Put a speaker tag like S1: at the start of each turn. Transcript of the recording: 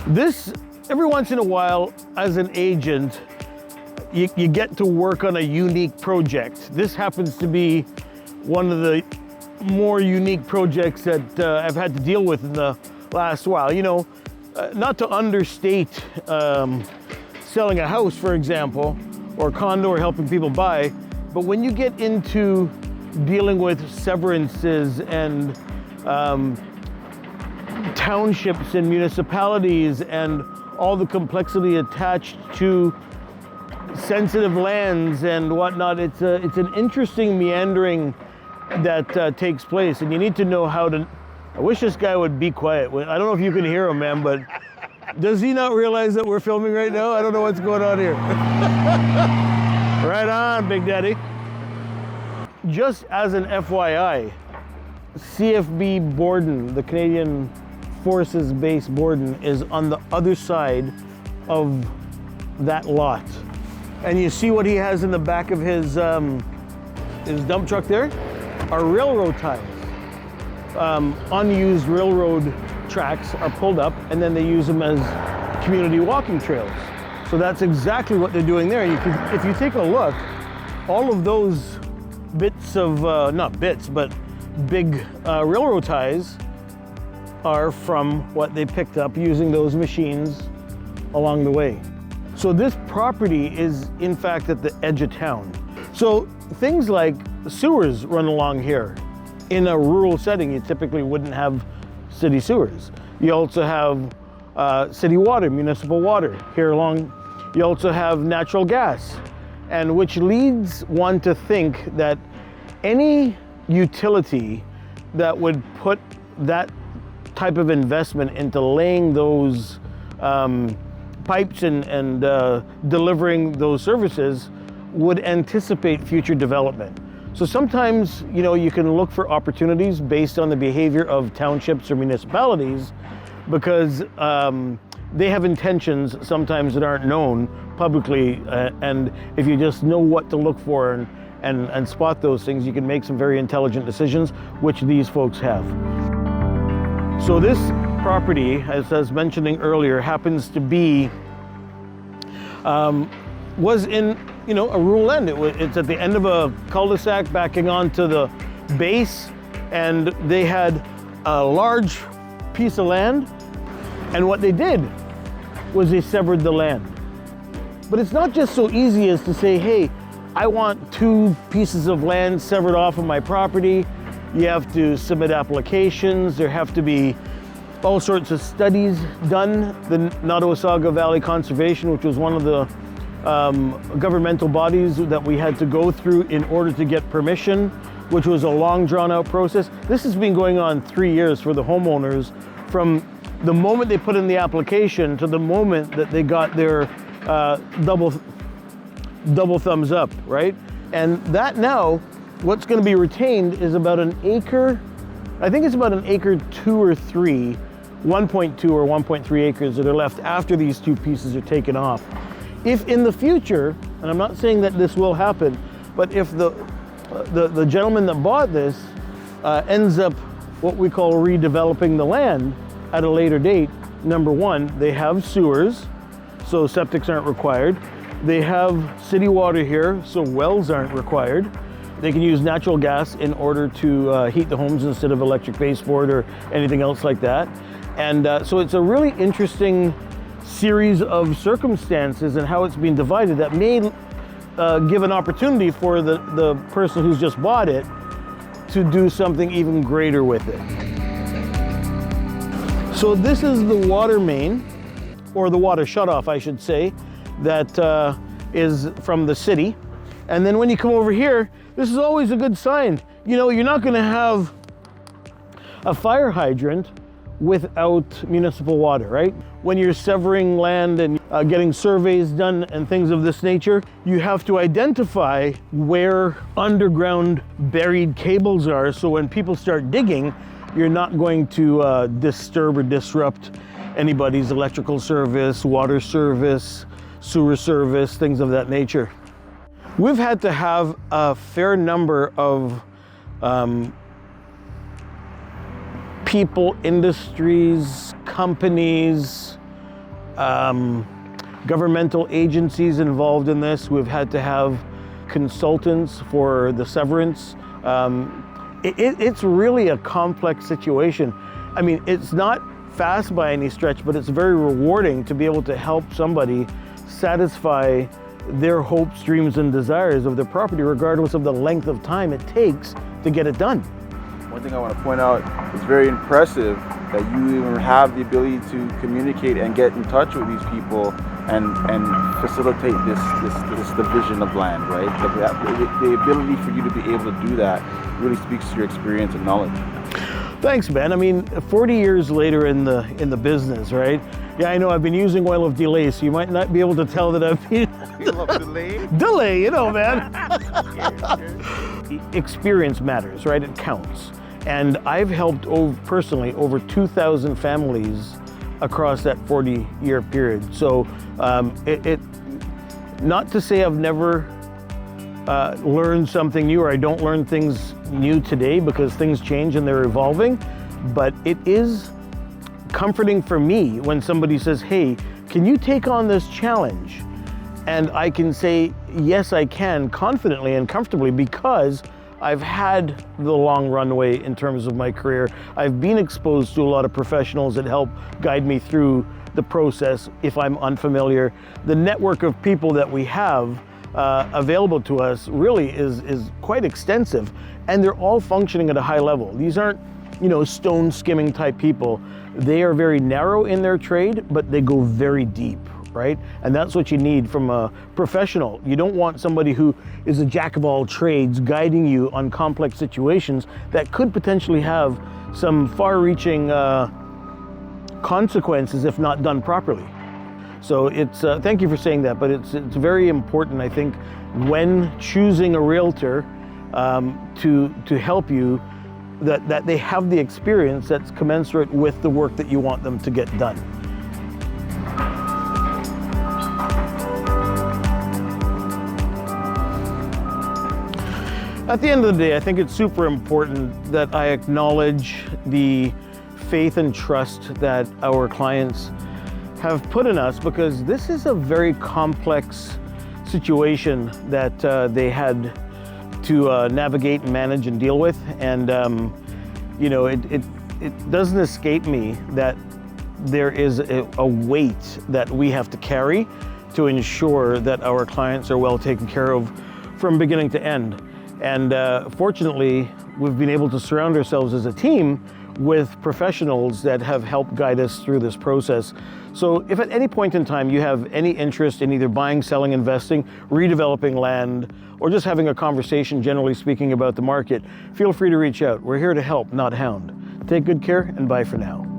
S1: This, every once in a while, as an agent, you get to work on a unique project. This happens to be one of the more unique projects that I've had to deal with in the last while. You know, not to understate selling a house, for example, or condo, or helping people buy, but when you get into dealing with severances and townships and municipalities and all the complexity attached to sensitive lands and whatnot, it's an interesting meandering that takes place, and you need to know how to. I wish this guy would be quiet. I don't know if you can hear him, man, but does he not realize that we're filming right now? I don't know what's going on here. Right on, Big Daddy. Just as an FYI, CFB Borden, the Canadian Forces Base Borden, is on the other side of that lot. And you see what he has in the back of his dump truck there? Are railroad ties. Unused railroad tracks are pulled up, and then they use them as community walking trails. So that's exactly what they're doing there. If you take a look, all of those bits of, not bits, but big railroad ties are from what they picked up using those machines along the way. So this property is in fact at the edge of town. So things like sewers run along here. In a rural setting, you typically wouldn't have city sewers. You also have city water, municipal water here along. You also have natural gas, and which leads one to think that any utility that would put that type of investment into laying those pipes and delivering those services would anticipate future development. So sometimes, you know, you can look for opportunities based on the behavior of townships or municipalities, because they have intentions sometimes that aren't known publicly, and if you just know what to look for and spot those things, you can make some very intelligent decisions, which these folks have. So this property, as I was mentioning earlier, happens to be, was in, you know, a rural end. It's at the end of a cul-de-sac backing onto the base, and they had a large piece of land, and what they did was they severed the land. But it's not just so easy as to say, hey, I want 2 pieces of land severed off of my property. You have to submit applications. There have to be all sorts of studies done. The Nottawasaga Valley Conservation, which was one of the governmental bodies that we had to go through in order to get permission, which was a long drawn out process. This has been going on 3 years for the homeowners, from the moment they put in the application to the moment that they got their double thumbs up, right? And that now, what's going to be retained is about an acre. I think it's about an acre 2 or 3, 1.2 or 1.3 acres that are left after these 2 pieces are taken off. If in the future, and I'm not saying that this will happen, but if the gentleman that bought this ends up what we call redeveloping the land at a later date, number one, they have sewers, so septics aren't required. They have city water here, so wells aren't required. They can use natural gas in order to heat the homes instead of electric baseboard or anything else like that. And so it's a really interesting series of circumstances and how it's being divided that may give an opportunity for the person who's just bought it to do something even greater with it. So this is the water main, or the water shutoff, I should say, that is from the city. And then when you come over here, this is always a good sign. You know, you're not going to have a fire hydrant without municipal water, right? When you're severing land and getting surveys done and things of this nature, you have to identify where underground buried cables are, so when people start digging, you're not going to disturb or disrupt anybody's electrical service, water service, sewer service, things of that nature. We've had to have a fair number of people, industries, companies, governmental agencies involved in this. We've had to have consultants for the severance. It's really a complex situation. I mean, it's not fast by any stretch, but it's very rewarding to be able to help somebody satisfy their hopes, dreams, and desires of their property, regardless of the length of time it takes to get it done.
S2: One thing I want to point out, it's very impressive that you even have the ability to communicate and get in touch with these people and facilitate this division of land, right? The ability for you to be able to do that really speaks to your experience and knowledge.
S1: Thanks, Ben. I mean, 40 years later in the business, right? Yeah, I know I've been using oil of delay, so you might not be able to tell that I've been...
S2: You love delay?
S1: Delay, you know, man. Experience matters, right? It counts. And I've helped personally over 2,000 families across that 40-year period. So not to say I've never learned something new, or I don't learn things new today, because things change and they're evolving, but it is comforting for me when somebody says, hey, can you take on this challenge? And I can say, yes, I can, confidently and comfortably, because I've had the long runway in terms of my career. I've been exposed to a lot of professionals that help guide me through the process if I'm unfamiliar. The network of people that we have available to us really is quite extensive, and they're all functioning at a high level. These aren't, stone skimming type people. They are very narrow in their trade, but they go very deep, right? And that's what you need from a professional. You don't want somebody who is a jack of all trades guiding you on complex situations that could potentially have some far-reaching consequences if not done properly. So it's, thank you for saying that, but it's very important, I think, when choosing a realtor to help you, that they have the experience that's commensurate with the work that you want them to get done. At the end of the day, I think it's super important that I acknowledge the faith and trust that our clients have put in us, because this is a very complex situation that they had to navigate and manage and deal with. And it doesn't escape me that there is a weight that we have to carry to ensure that our clients are well taken care of from beginning to end. And fortunately, we've been able to surround ourselves as a team with professionals that have helped guide us through this process. So if at any point in time you have any interest in either buying, selling, investing, redeveloping land, or just having a conversation generally speaking about the market, feel free to reach out. We're here to help, not hound. Take good care, and bye for now.